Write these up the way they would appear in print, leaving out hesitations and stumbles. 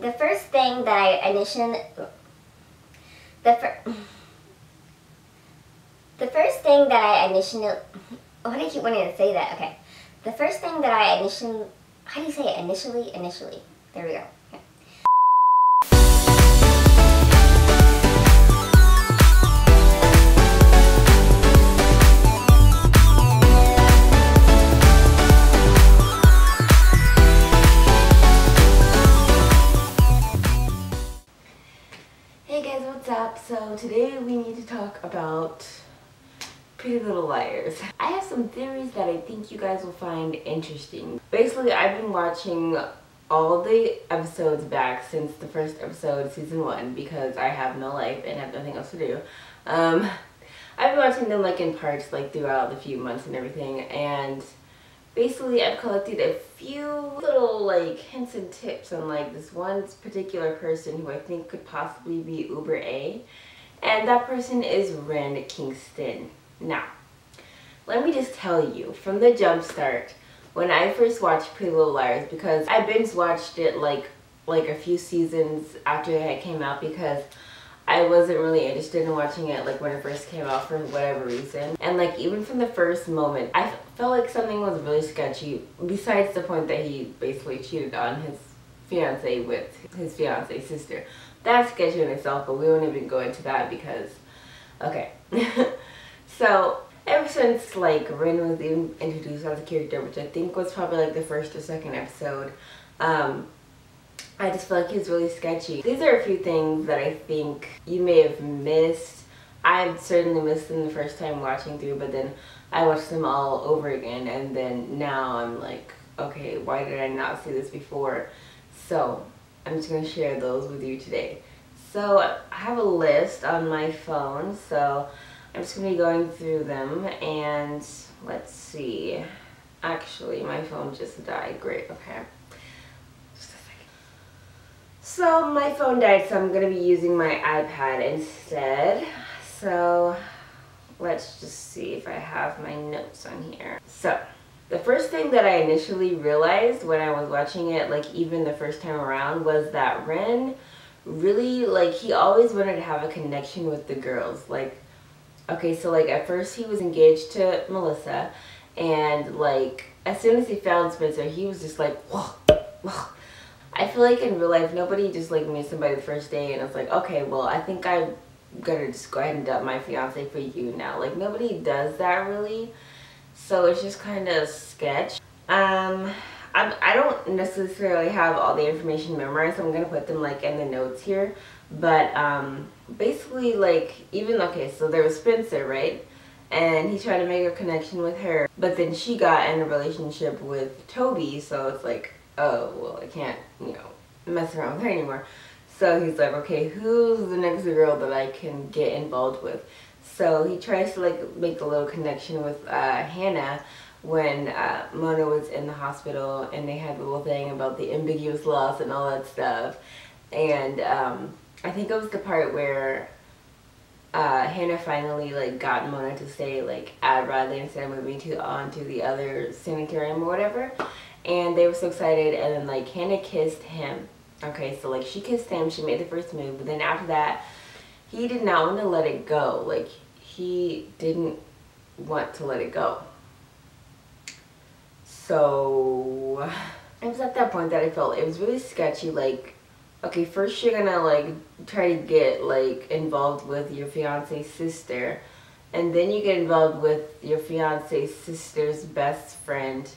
The first thing that I initially, the first thing that I initially, why do I keep wanting to say that? Okay. The first thing that I initially, how do you say it? Initially? There we go. Okay. Hey guys, what's up? So today we need to talk about Pretty Little Liars. I have some theories that I think you guys will find interesting. Basically, I've been watching all the episodes back since the first episode, season 1, because I have no life and have nothing else to do. I've been watching them like in parts, like throughout the few months and everything, and basically I've collected a few little like hints and tips on like this one particular person who I think could possibly be Uber A, and that person is Ren Kingston. Now, let me just tell you, from the jump start, when I first watched Pretty Little Liars, because I binge watched it like a few seasons after it came out, because I wasn't really interested in watching it like when it first came out for whatever reason. And like even from the first moment, I felt like something was really sketchy, besides the point that he basically cheated on his fiance with his fiance's sister. That's sketchy in itself, but we won't even go into that because, okay. So ever since like Ren was even introduced as a character, which I think was probably like the first or second episode, I just feel like he's really sketchy. These are a few things that I think you may have missed. I certainly missed them the first time watching through, but then I watched them all over again, and then now I'm like, okay, why did I not see this before? So I'm just going to share those with you today. So I have a list on my phone, so I'm just going to be going through them, and let's see. Actually, my phone just died. Great, okay. So my phone died, so I'm going to be using my iPad instead. So let's just see if I have my notes on here. So the first thing that I initially realized when I was watching it, like even the first time around, was that Ren really, like, he always wanted to have a connection with the girls. Like, okay, so like at first he was engaged to Melissa, and like as soon as he found Spencer, he was just like, whoa, whoa. I feel like in real life, nobody just like meets somebody the first day and it's like, okay, well, I think I'm gonna just go ahead and dump my fiance for you now. Like, nobody does that really. So it's just kind of sketch. I don't necessarily have all the information memorized, so I'm gonna put them like in the notes here. But basically, like, even, okay, so there was Spencer, right? And he tried to make a connection with her, but then she got in a relationship with Toby, so it's like, oh, well, I can't, you know, mess around with her anymore. So he's like, okay, who's the next girl that I can get involved with? So he tries to like make a little connection with Hannah when Mona was in the hospital, and they had the little thing about the ambiguous loss and all that stuff. And I think it was the part where Hannah finally like got Mona to stay like at Radley instead of moving on to the other sanitarium or whatever. And they were so excited, and then like Hannah kissed him. Okay, so like she kissed him, she made the first move, but then after that, he did not want to let it go. Like, he didn't want to let it go. So it was at that point that I felt it was really sketchy. Like, okay, first you're gonna like try to get like involved with your fiance's sister, and then you get involved with your fiance's sister's best friend.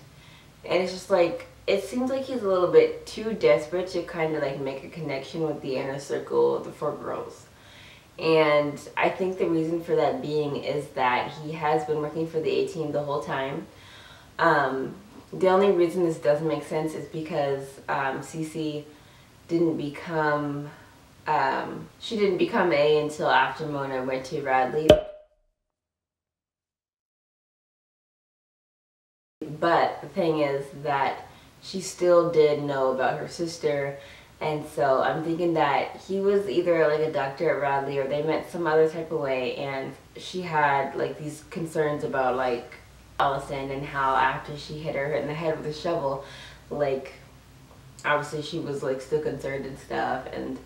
And it's just like, it seems like he's a little bit too desperate to kind of like make a connection with the inner circle of the 4 girls. And I think the reason for that being is that he has been working for the A-team the whole time. The only reason this doesn't make sense is because Cece didn't become, she didn't become A until after Mona went to Radley. But the thing is that she still did know about her sister, and so I'm thinking that he was either like a doctor at Radley, or they met some other type of way, and she had like these concerns about like Allison, and how after she hit her in the head with a shovel, like obviously she was like still concerned and stuff, and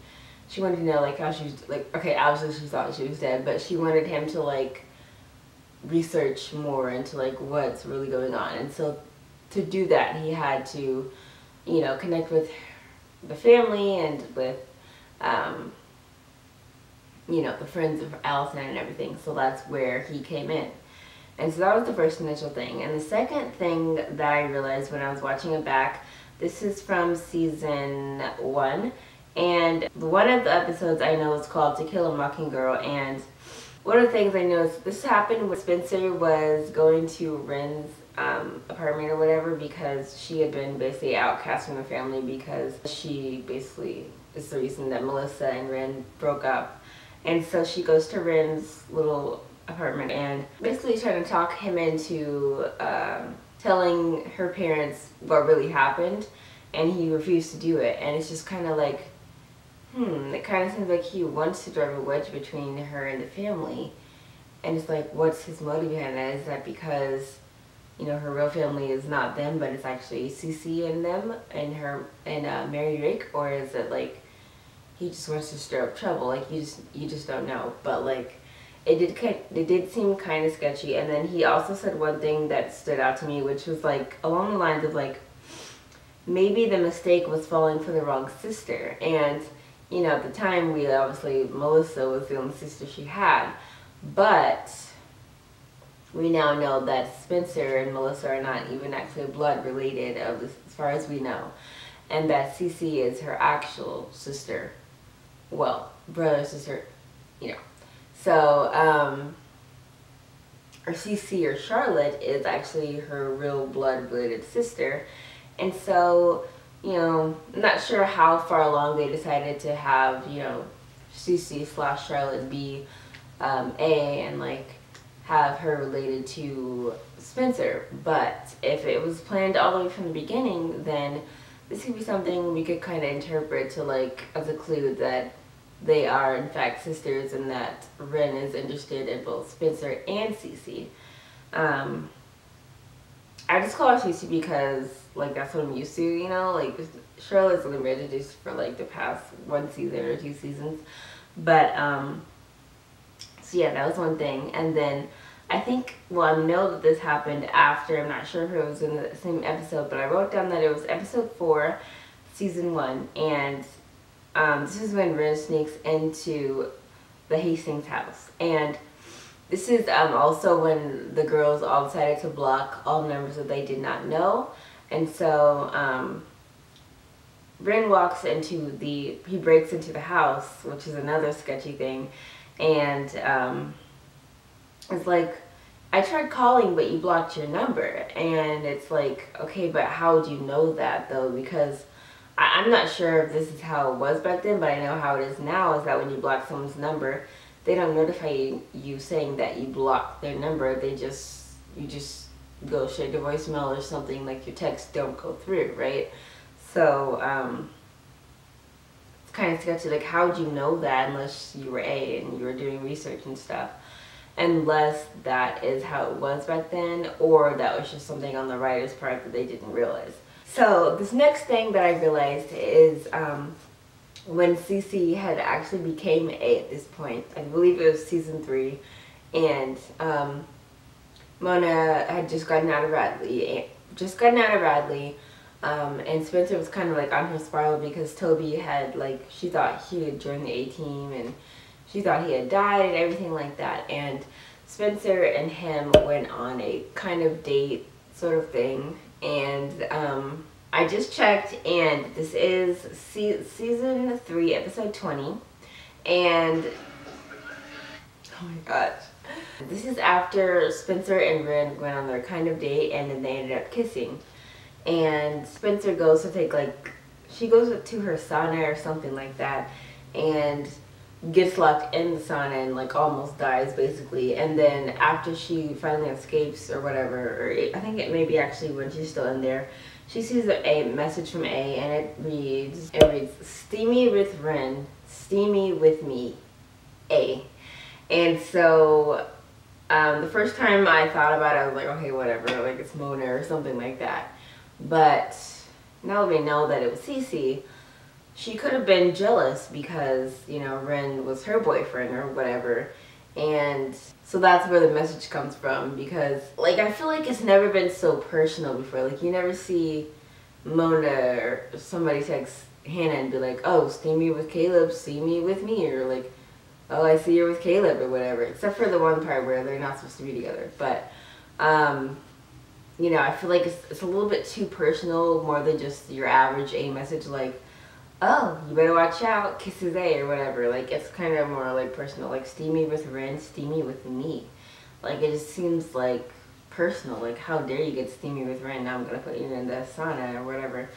she wanted to know like how she was, like, okay, obviously she thought she was dead, but she wanted him to like research more into like what's really going on. And so to do that, he had to, you know, connect with the family and with you know, the friends of Allison and everything. So that's where he came in. And so that was the first initial thing. And the second thing that I realized when I was watching it back, this is from season 1, and one of the episodes I know is called To Kill a Mockingjay. And one of the things I noticed, this happened when Spencer was going to Ren's apartment or whatever, because she had been basically outcast from the family because she basically is the reason that Melissa and Ren broke up. And so she goes to Ren's little apartment and basically trying to talk him into telling her parents what really happened, and he refused to do it. And it's just kind of like, it kind of seems like he wants to drive a wedge between her and the family. And it's like, what's his motive behind that? Is that because, you know, her real family is not them, but it's actually Cece and them and her and Mary Drake? Or is it like he just wants to stir up trouble? Like, you just don't know. But like, it did seem kind of sketchy. And then he also said one thing that stood out to me, which was like along the lines of like, maybe the mistake was falling for the wrong sister. And you know, at the time, Melissa was the only sister she had, but we now know that Spencer and Melissa are not even actually blood related, as far as we know, and that Cece is her actual sister. Well, brother, sister, you know. So, or Cece or Charlotte is actually her real blood related sister, and so, you know, I'm not sure how far along they decided to have, you know, Cece/Charlotte be A, and like have her related to Spencer. But if it was planned all the way from the beginning, then this could be something we could kind of interpret to like as a clue that they are in fact sisters, and that Ren is interested in both Spencer and Cece. I just call her Cece because like that's what I'm used to, you know, like Charlotte's only been introduced for like the past 1 season or 2 seasons. But so yeah, that was one thing. And then I think, well, I know that this happened after, I'm not sure if it was in the same episode, but I wrote down that it was episode 4, season 1, and this is when Ren sneaks into the Hastings house. And this is also when the girls all decided to block all numbers that they did not know. And so Ren he breaks into the house, which is another sketchy thing. And it's like, I tried calling, but you blocked your number. And it's like, okay, but how do you know that though? Because I'm not sure if this is how it was back then, but I know how it is now, is that when you block someone's number, they don't notify you saying that you blocked their number. You just go straight to voicemail or something, like your texts don't go through, right? So it's kind of sketchy. Like, how would you know that unless you were A and you were doing research and stuff? Unless that is how it was back then, or that was just something on the writer's part that they didn't realize. So this next thing that I realized is when Cece had actually became A at this point. I believe it was season 3, and Mona had just gotten out of Radley, and Spencer was kind of like on her spiral because Toby had, like, she thought he had joined the A-team, and she thought he had died and everything like that. And Spencer and him went on a kind of date sort of thing, and I just checked, and this is season 3, episode 20, and oh my gosh. This is after Spencer and Ren went on their kind of date, and then they ended up kissing. And Spencer goes to take, like, she goes to her sauna or something like that, and gets locked in the sauna and like almost dies basically. And then after she finally escapes or whatever, or I think it may be actually when she's still in there, she sees a message from A, and it reads, "Steamy with Ren, steamy with me, A." And so the first time I thought about it, I was like, okay, whatever, like it's Mona or something like that. But now that we know that it was Cece, she could have been jealous because, you know, Ren was her boyfriend or whatever. And so that's where the message comes from, because, like, I feel like it's never been so personal before. Like, you never see Mona or somebody text Hannah and be like, oh, see me with Caleb, see me with me, or like, oh, I see you with Caleb or whatever, except for the one part where they're not supposed to be together. But, you know, I feel like it's a little bit too personal, more than just your average A message like, oh, you better watch out, kisses A or whatever. Like, it's kind of more like personal, like steamy with Ren, steamy with me. Like, it just seems like personal. Like, how dare you get steamy with Ren, now I'm gonna put you in the sauna or whatever.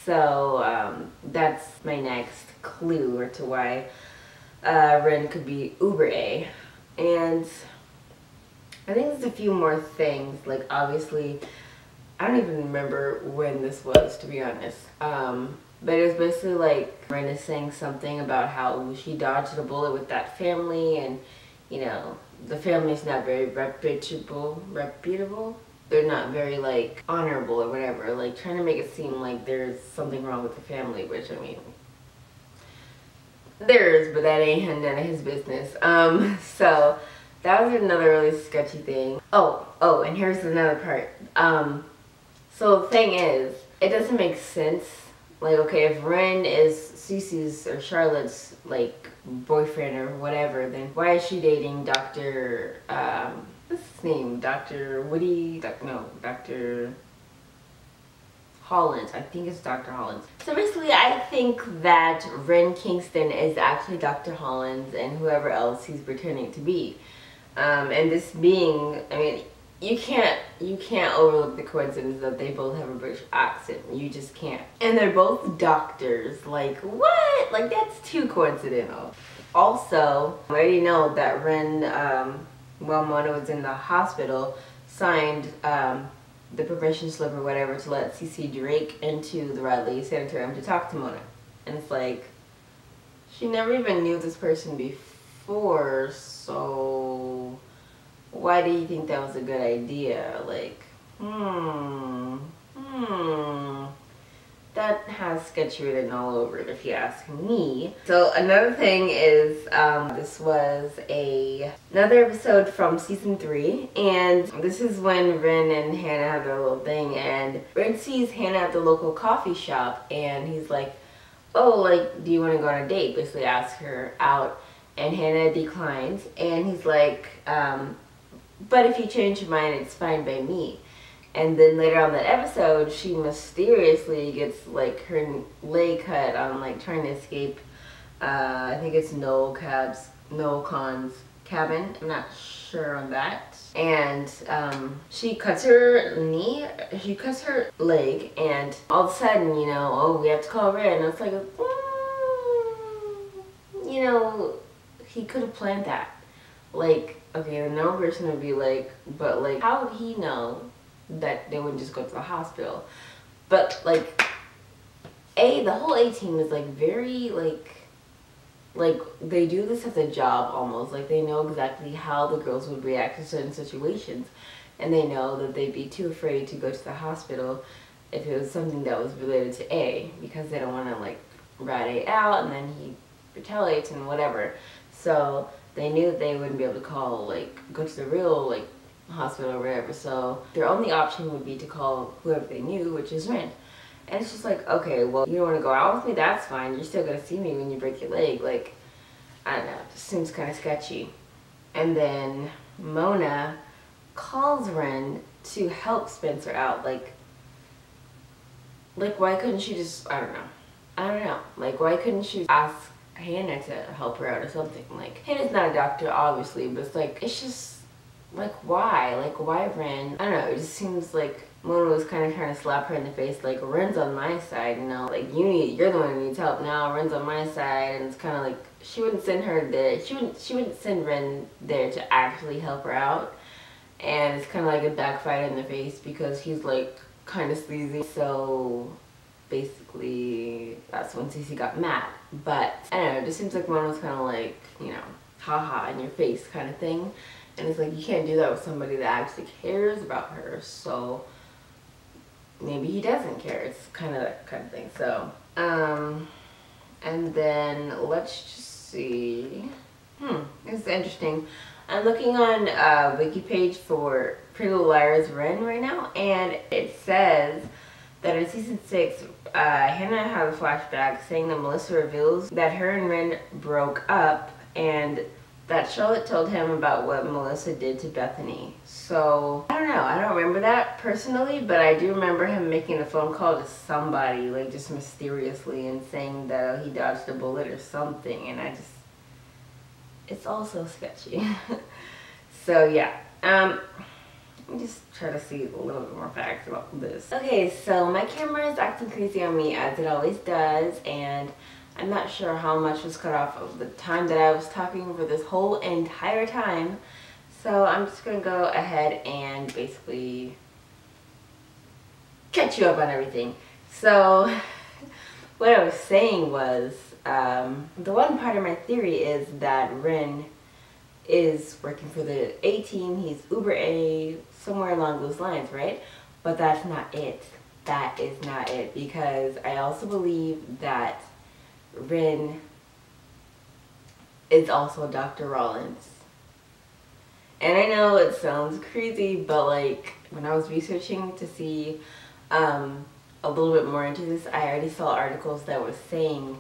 So that's my next clue or to why Ren could be uber A. And I think there's a few more things. Like, obviously, I don't even remember when this was, to be honest. But it was basically like Ren is saying something about how she dodged a bullet with that family, and, you know, the family's not very reputable. They're not very, like, honorable or whatever. Like, trying to make it seem like there's something wrong with the family, which, I mean, there is, but that ain't none of his business. So that was another really sketchy thing. Oh, and here's another part. So the thing is, it doesn't make sense. Like, okay, if Ren is Cece's or Charlotte's, like, boyfriend or whatever, then why is she dating Dr. What's his name? Dr. Woody? Dr. Holland. I think it's Dr. Holland. So basically, I think that Ren Kingston is actually Dr. Holland and whoever else he's pretending to be. And this being, I mean, you can't overlook the coincidence that they both have a British accent. You just can't. And they're both doctors. Like, what? Like, that's too coincidental. Also, I already know that Ren, while Mona was in the hospital, signed the permission slip or whatever to let Cece Drake into the Radley Sanitarium to talk to Mona. And it's like, she never even knew this person before, so why do you think that was a good idea? Like, that has sketch written all over it, if you ask me. So another thing is, this was another episode from season 3, and this is when Ren and Hannah have their little thing, and Ren sees Hannah at the local coffee shop, and he's like, oh, like, do you want to go on a date? Basically asks her out, and Hannah declines, and he's like, but if you change your mind, it's fine by me. And then later on that episode, she mysteriously gets, like, her leg cut on, like, trying to escape, I think it's Noel Khan's cabin. I'm not sure on that. And she cuts her knee, she cuts her leg, and all of a sudden, you know, oh, we have to call Ren. And it's like, you know, he could have planned that. Like, okay, the normal person would be like, but, like, how would he know that they wouldn't just go to the hospital? But, like, the whole A team is, like, very, like they do this as a job almost. Like, they know exactly how the girls would react to certain situations, and they know that they'd be too afraid to go to the hospital if it was something that was related to A, because they don't want to, like, rat A out and then he retaliates and whatever. So they knew that they wouldn't be able to call, like, go to the real, like, hospital or whatever, so their only option would be to call whoever they knew, which is Ren. And it's just like, okay, well, you don't want to go out with me, that's fine, you're still gonna see me when you break your leg. Like, I don't know, it just seems kind of sketchy. And then Mona calls Ren to help Spencer out. Like, why couldn't she just, I don't know, like, why couldn't she ask Hannah to help her out or something? Like, Hannah's not a doctor, obviously, but it's like, it's just, like, why? Like, why Ren? I don't know, it just seems like Mona was kind of trying to slap her in the face, like, Ren's on my side, you know? Like, you're the one who needs help now, Ren's on my side, and it's kind of like, she wouldn't send her there, she wouldn't send Ren there to actually help her out, and it's kind of like a backfire in the face because he's, like, kind of sleazy, so basically, that's when Cece got mad. But, I don't know, it just seems like Mona was kind of like, you know, haha, in your face kind of thing. And it's like, you can't do that with somebody that actually cares about her. So, maybe he doesn't care. It's kind of that kind of thing. So, and then let's just see. This is interesting. I'm looking on wiki page for Pretty Little Liars Ren right now, and it says that in season 6, Hannah had a flashback saying that Melissa reveals that her and Ren broke up, and that Charlotte told him about what Melissa did to Bethany. So, I don't know. I don't remember that personally, but I do remember him making a phone call to somebody, like just mysteriously, and saying that he dodged a bullet or something, and it's all so sketchy. So, yeah. Let me just try to see a little bit more facts about this. Okay, so my camera is acting crazy on me as it always does, and I'm not sure how much was cut off of the time that I was talking for this whole entire time. So I'm just going to go ahead and basically catch you up on everything. So what I was saying was, the one part of my theory is that Ren is working for the A-team, he's Uber A, somewhere along those lines, right? But that's not it. That is not it, because I also believe that Ren is also Dr. Rollins. And I know it sounds crazy, but like when I was researching to see a little bit more into this, I already saw articles that were saying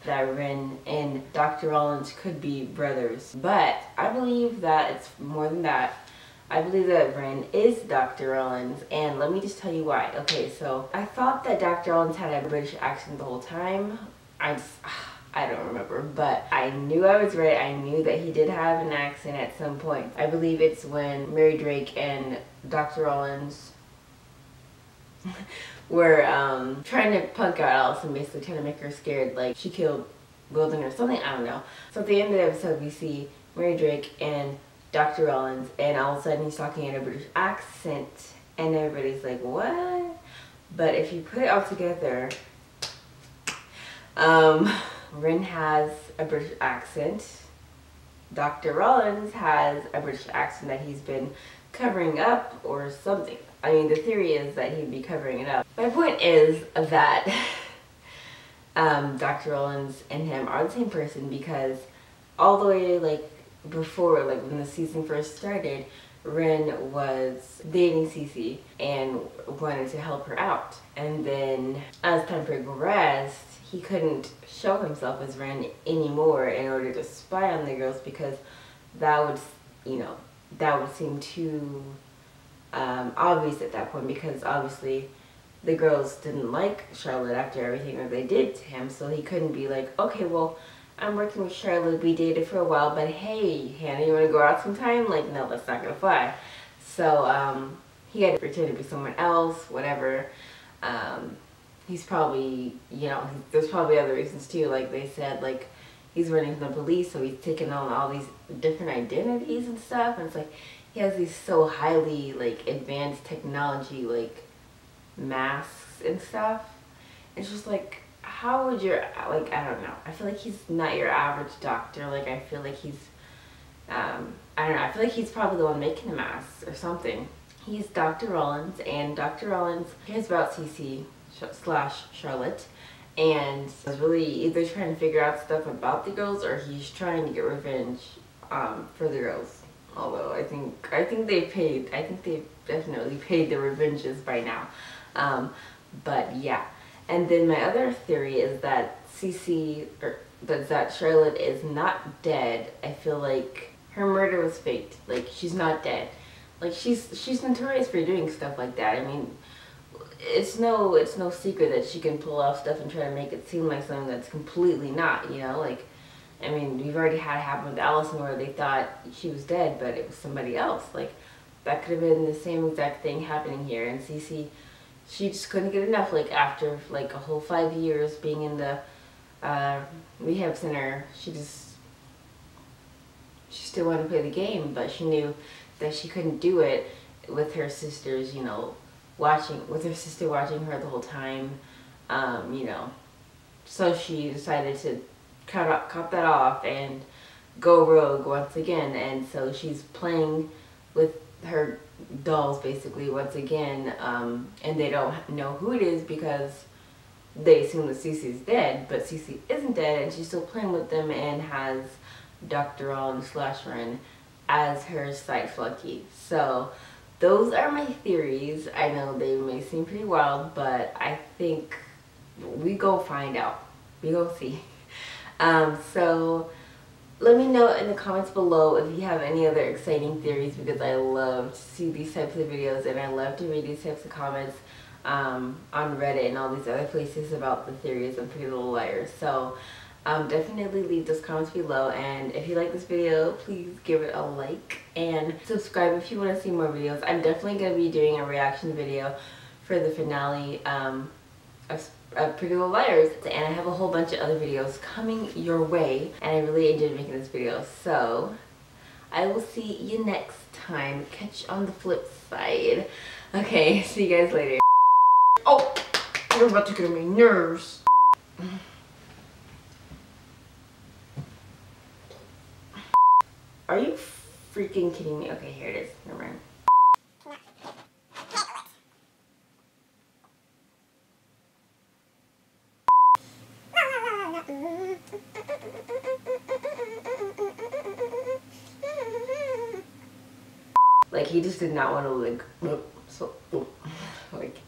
that Ren and Dr. Rollins could be brothers. But I believe that it's more than that. I believe that Ren is Dr. Rollins, and let me just tell you why. Okay, so I thought that Dr. Rollins had a British accent the whole time. I don't remember, but I knew I was right. I knew that he did have an accent at some point. I believe it's when Mary Drake and Dr. Rollins were trying to punk out Allison, basically trying to make her scared, like she killed Wilden or something, I don't know. So at the end of the episode, we see Mary Drake and Dr. Rollins, and all of a sudden he's talking in a British accent, and everybody's like, what? But if you put it all together, Ren has a British accent, Dr. Rollins has a British accent that he's been covering up or something. I mean, the theory is that he'd be covering it up. My point is that Dr. Rollins and him are the same person, because all the way like before, like when the season first started, Ren was dating Cece and wanted to help her out. And then as time progressed, he couldn't show himself as Ren anymore in order to spy on the girls, because that would, you know, that would seem too obvious at that point, because obviously the girls didn't like Charlotte after everything that they did to him, so he couldn't be like, okay, well, I'm working with Charlotte, we dated for a while, but hey, Hannah, you want to go out sometime? Like, no, that's not gonna fly. So he had to pretend to be someone else, whatever. He's probably, you know, there's probably other reasons too, like they said, like he's running from the police, so he's taking on all these different identities and stuff, and it's like he has these so highly like advanced technology, like masks and stuff. It's just like, how would your, like, I don't know, I feel like he's not your average doctor. Like I feel like he's I don't know, I feel like he's probably the one making the masks or something. He's Dr. Rollins, and Dr. Rollins cares about Cece / Charlotte, and is really either trying to figure out stuff about the girls, or he's trying to get revenge for the girls. Although I think they've definitely paid the revenges by now. But yeah. And then my other theory is that that Charlotte is not dead. I feel like her murder was faked. Like, she's not dead. Like, she's notorious for doing stuff like that. I mean, it's no secret that she can pull off stuff and try to make it seem like something that's completely not, you know? Like, I mean, we've already had it happen with Allison where they thought she was dead, but it was somebody else. Like, that could have been the same exact thing happening here. And Cece, she just couldn't get enough. Like, after like a whole 5 years being in the rehab center, she still wanted to play the game, but she knew that she couldn't do it with her sisters, you know, with her sister watching her the whole time, you know. So she decided to cut that off and go rogue once again, and so she's playing with her dolls basically once again, and they don't know who it is because they assume that Cece's dead, but Cece isn't dead, and she's still playing with them and has Dr. Ron/Ren as her side flunky. So those are my theories. I know they may seem pretty wild, but I think we go find out. We go see. So let me know in the comments below if you have any other exciting theories, because I love to see these types of videos and I love to read these types of comments on Reddit and all these other places about the theories of Pretty Little Liars. So definitely leave those comments below, and if you like this video, please give it a like and subscribe if you want to see more videos. I'm definitely going to be doing a reaction video for the finale of Pretty Little Liars, and I have a whole bunch of other videos coming your way, and I really enjoyed making this video. So I will see you next time. Catch you on the flip side. Okay, see you guys later. Oh, you're about to get on my nerves. Are you freaking kidding me? Okay, here it is. Never mind. Like, he just did not want to, like, so, like.